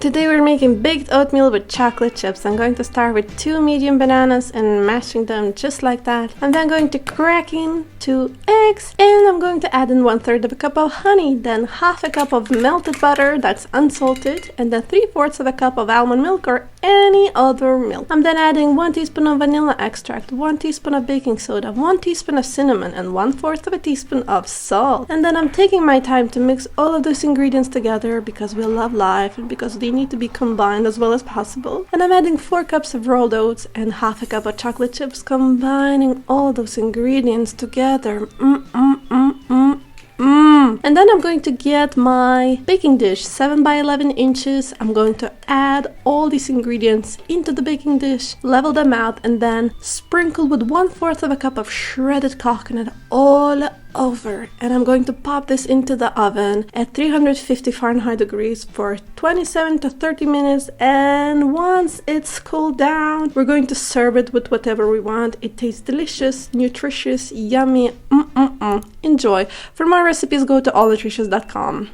Today we're making baked oatmeal with chocolate chips. I'm going to start with 2 medium bananas and mashing them just like that. I'm then going to crack in 2 eggs and I'm going to add in 1/3 of a cup of honey, then half a cup of melted butter that's unsalted, and then 3/4 of a cup of almond milk or any other milk. I'm then adding 1 teaspoon of vanilla extract, 1 teaspoon of baking soda, 1 teaspoon of cinnamon, and 1/4 of a teaspoon of salt. And then I'm taking my time to mix all of those ingredients together because we love life and because they need to be combined as well as possible. And I'm adding 4 cups of rolled oats and half a cup of chocolate chips, combining all those ingredients together. And then I'm going to get my baking dish, 7 by 11 inches. I'm going to add all these ingredients into the baking dish, level them out, and then sprinkle with 1/4 of a cup of shredded coconut all over. And I'm going to pop this into the oven at 350 Fahrenheit degrees for 27 to 30 minutes. And once it's cooled down, we're going to serve it with whatever we want. It tastes delicious, nutritious, yummy. Enjoy. For more recipes, go to allnutritious.com.